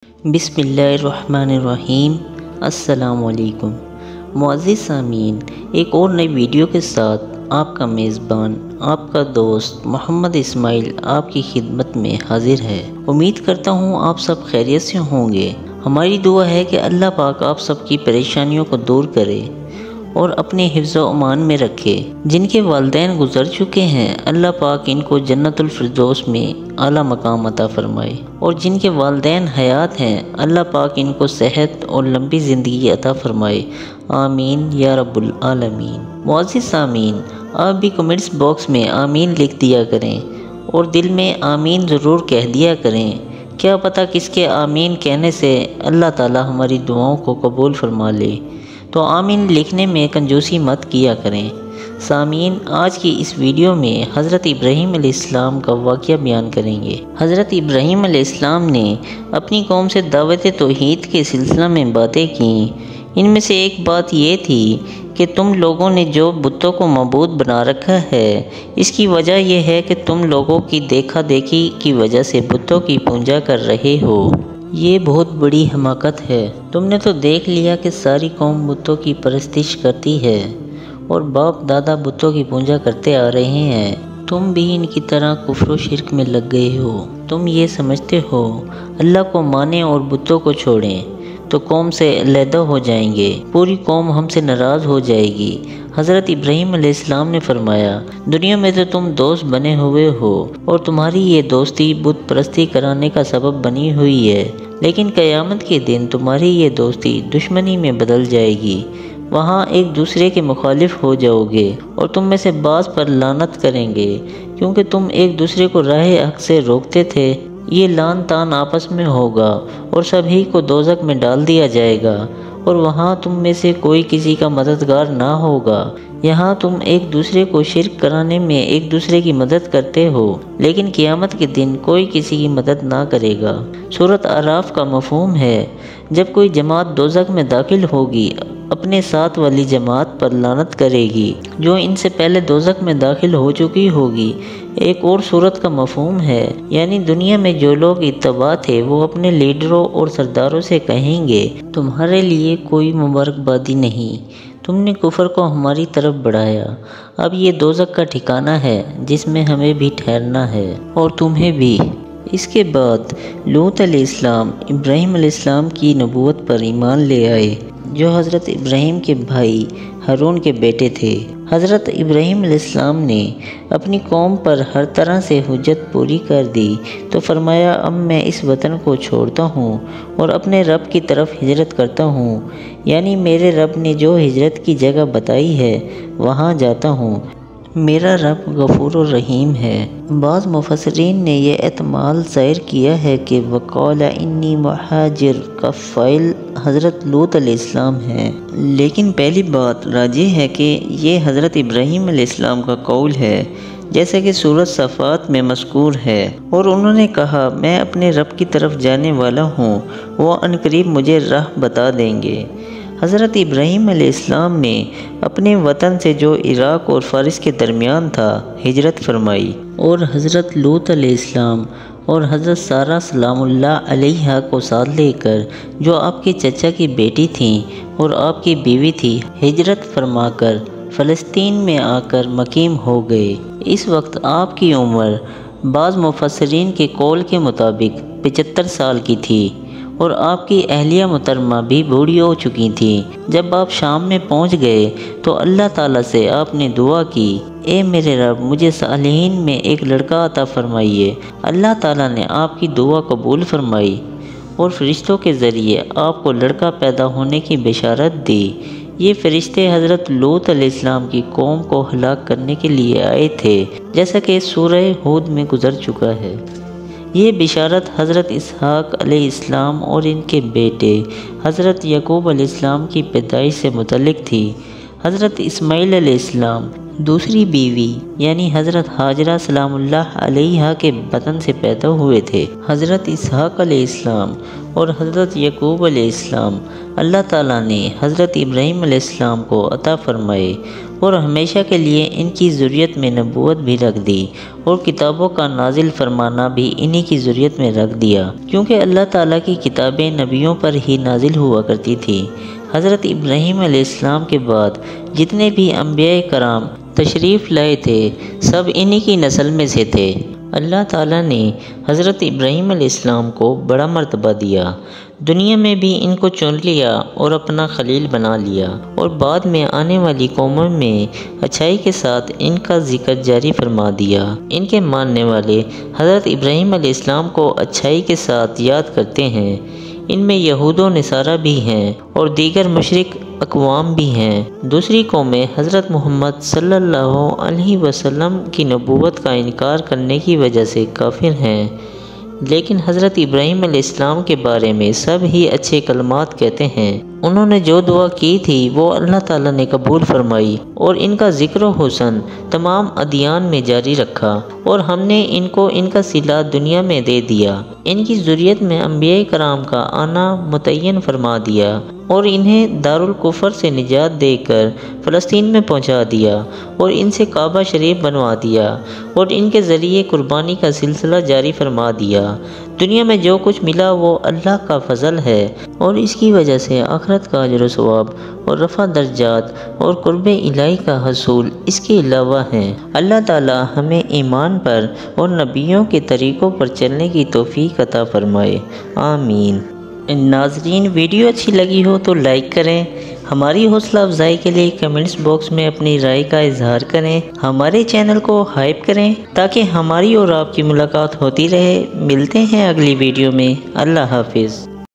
بسم اللہ الرحمن الرحیم۔ السلام علیکم معزز سامعین، ایک اور نئی ویڈیو کے ساتھ آپ کا میزبان، آپ کا دوست محمد اسماعیل آپ کی خدمت میں حاضر ہے۔ امید کرتا ہوں آپ سب خیریت سے ہوں گے۔ ہماری دعا ہے کہ اللہ پاک آپ سب کی پریشانیوں کو دور کرے اور اپنے حفظ و امان میں رکھے۔ جن کے والدین گزر چکے ہیں، اللہ پاک ان کو جنت الفردوس میں اعلیٰ مقام عطا فرمائے، اور جن کے والدین حیات ہیں، اللہ پاک ان کو صحت اور لمبی زندگی عطا فرمائے، آمین یا رب العالمین۔ معزز سامعین، آپ بھی کمنٹس باکس میں آمین لکھ دیا کریں اور دل میں آمین ضرور کہہ دیا کریں۔ کیا پتہ کس کے آمین کہنے سے اللہ تعالی ہماری دعاؤں کو قبول فرما لے، تو آمین لکھنے میں کنجوسی مت کیا کریں۔ سامعین، آج کی اس ویڈیو میں حضرت ابراہیم علیہ السلام کا واقعہ بیان کریں گے۔ حضرت ابراہیم علیہ السلام نے اپنی قوم سے دعوت توحید کے سلسلہ میں باتیں کیں۔ ان میں سے ایک بات یہ تھی کہ تم لوگوں نے جو بتوں کو معبود بنا رکھا ہے، اس کی وجہ یہ ہے کہ تم لوگوں کی دیکھا دیکھی کی وجہ سے بتوں کی پوجا کر رہے ہو۔ یہ بہت بڑی حماقت ہے۔ تم نے تو دیکھ لیا کہ ساری قوم بتوں کی پرستش کرتی ہے اور باپ دادا بتوں کی پوجا کرتے آ رہے ہیں۔ تم بھی ان کی طرح کفر و شرک میں لگ گئے ہو۔ تم یہ سمجھتے ہو اللہ کو مانیں اور بتوں کو چھوڑیں تو قوم سے علیحدہ ہو جائیں گے، پوری قوم ہم سے ناراض ہو جائے گی۔ حضرت ابراہیم علیہ السلام نے فرمایا، دنیا میں تو تم دوست بنے ہوئے ہو اور تمہاری یہ دوستی بت پرستی کرانے کا سبب بنی ہوئی ہے، لیکن قیامت کے دن تمہاری یہ دوستی دشمنی میں بدل جائے گی۔ وہاں ایک دوسرے کے مخالف ہو جاؤ گے اور تم میں سے بعض پر لعنت کریں گے، کیونکہ تم ایک دوسرے کو راہ حق سے روکتے تھے۔ یہ لعن طعن آپس میں ہوگا اور سبھی کو دوزخ میں ڈال دیا جائے گا، اور وہاں تم میں سے کوئی کسی کا مددگار نہ ہوگا۔ یہاں تم ایک دوسرے کو شرک کرانے میں ایک دوسرے کی مدد کرتے ہو، لیکن قیامت کے دن کوئی کسی کی مدد نہ کرے گا۔ سورۃ اعراف کا مفہوم ہے، جب کوئی جماعت دوزخ میں داخل ہوگی، اپنے ساتھ والی جماعت پر لعنت کرے گی جو ان سے پہلے دوزخ میں داخل ہو چکی ہوگی۔ ایک اور صورت کا مفہوم ہے، یعنی دنیا میں جو لوگ اتباع تھے وہ اپنے لیڈروں اور سرداروں سے کہیں گے، تمہارے لیے کوئی مبارکبادی نہیں، تم نے کفر کو ہماری طرف بڑھایا، اب یہ دوزخ کا ٹھکانہ ہے جس میں ہمیں بھی ٹھہرنا ہے اور تمہیں بھی۔ اس کے بعد لوط علیہ السلام ابراہیم علیہ السلام کی نبوت پر ایمان لے آئے، جو حضرت ابراہیم کے بھائی ہارون کے بیٹے تھے۔ حضرت ابراہیم علیہ السلام نے اپنی قوم پر ہر طرح سے حجت پوری کر دی تو فرمایا، اب میں اس وطن کو چھوڑتا ہوں اور اپنے رب کی طرف ہجرت کرتا ہوں، یعنی میرے رب نے جو ہجرت کی جگہ بتائی ہے وہاں جاتا ہوں۔ میرا رب غفور الرحیم ہے۔ بعض مفسرین نے یہ احتمال ظاہر کیا ہے کہ وقال انی مہاجر کا فاعل حضرت لوط علیہ السلام ہے، لیکن پہلی بات راجح ہے کہ یہ حضرت ابراہیم علیہ السلام کا قول ہے، جیسا کہ سورۃ صافات میں مذکور ہے، اور انہوں نے کہا، میں اپنے رب کی طرف جانے والا ہوں، وہ عنقریب مجھے راہ بتا دیں گے۔ حضرت ابراہیم علیہ السلام نے اپنے وطن سے جو عراق اور فارس کے درمیان تھا ہجرت فرمائی، اور حضرت لوط علیہ السلام اور حضرت سارہ سلام اللہ علیہا کو ساتھ لے کر، جو آپ کے چچا کی بیٹی تھیں اور آپ کی بیوی تھی، ہجرت فرما کر فلسطین میں آ کر مقیم ہو گئے۔ اس وقت آپ کی عمر بعض مفسرین کے قول کے مطابق 75 سال کی تھی، اور آپ کی اہلیہ محترمہ بھی بوڑھی ہو چکی تھیں۔ جب آپ شام میں پہنچ گئے تو اللہ تعالیٰ سے آپ نے دعا کی، اے میرے رب، مجھے صالحین میں ایک لڑکا عطا فرمائیے۔ اللہ تعالیٰ نے آپ کی دعا قبول فرمائی اور فرشتوں کے ذریعے آپ کو لڑکا پیدا ہونے کی بشارت دی۔ یہ فرشتے حضرت لوط علیہ السلام کی قوم کو ہلاک کرنے کے لیے آئے تھے، جیسا کہ سورہ ہود میں گزر چکا ہے۔ یہ بشارت حضرت اسحاق علیہ السلام اور ان کے بیٹے حضرت یعقوب علیہ السلام کی پیدائش سے متعلق تھی۔ حضرت اسماعیل علیہ السلام دوسری بیوی یعنی حضرت حاجرہ سلام اللہ علیہا کے بطن سے پیدا ہوئے تھے۔ حضرت اسحاق علیہ السلام اور حضرت یعقوب علیہ السلام اللہ تعالیٰ نے حضرت ابراہیم علیہ السلام کو عطا فرمائے اور ہمیشہ کے لیے ان کی ذریت میں نبوت بھی رکھ دی اور کتابوں کا نازل فرمانا بھی انہی کی ذریت میں رکھ دیا، کیونکہ اللہ تعالیٰ کی کتابیں نبیوں پر ہی نازل ہوا کرتی تھی۔ حضرت ابراہیم علیہ السلام کے بعد جتنے بھی انبیاء کرام تشریف لائے تھے سب انہی کی نسل میں سے تھے۔ اللہ تعالیٰ نے حضرت ابراہیم علیہ السلام کو بڑا مرتبہ دیا، دنیا میں بھی ان کو چن لیا اور اپنا خلیل بنا لیا، اور بعد میں آنے والی قوموں میں اچھائی کے ساتھ ان کا ذکر جاری فرما دیا۔ ان کے ماننے والے حضرت ابراہیم علیہ السلام کو اچھائی کے ساتھ یاد کرتے ہیں۔ ان میں یہود و نصارہ بھی ہیں اور دیگر مشرک اقوام بھی ہیں۔ دوسری قومیں حضرت محمد صلی اللہ علیہ وسلم کی نبوت کا انکار کرنے کی وجہ سے کافر ہیں، لیکن حضرت ابراہیم علیہ السلام کے بارے میں سب ہی اچھے کلمات کہتے ہیں۔ انہوں نے جو دعا کی تھی وہ اللہ تعالیٰ نے قبول فرمائی اور ان کا ذکر و حسن تمام ادیان میں جاری رکھا، اور ہم نے ان کو ان کا صلہ دنیا میں دے دیا۔ ان کی ذریت میں انبیاء کرام کا آنا متعین فرما دیا اور انہیں دارالکفر سے نجات دے کر فلسطین میں پہنچا دیا اور ان سے کعبہ شریف بنوا دیا اور ان کے ذریعے قربانی کا سلسلہ جاری فرما دیا۔ دنیا میں جو کچھ ملا وہ اللہ کا فضل ہے، اور اس کی وجہ سے آخرت کا اجر و ثواب اور رفع درجات اور قرب الہی کا حصول اس کے علاوہ ہیں۔ اللہ تعالی ہمیں ایمان پر اور نبیوں کے طریقوں پر چلنے کی توفیق عطا فرمائے، آمین۔ ناظرین، ویڈیو اچھی لگی ہو تو لائک کریں، ہماری حوصلہ افزائی کے لیے کمنٹس باکس میں اپنی رائے کا اظہار کریں، ہمارے چینل کو ہائپ کریں تاکہ ہماری اور آپ کی ملاقات ہوتی رہے۔ ملتے ہیں اگلی ویڈیو میں، اللہ حافظ۔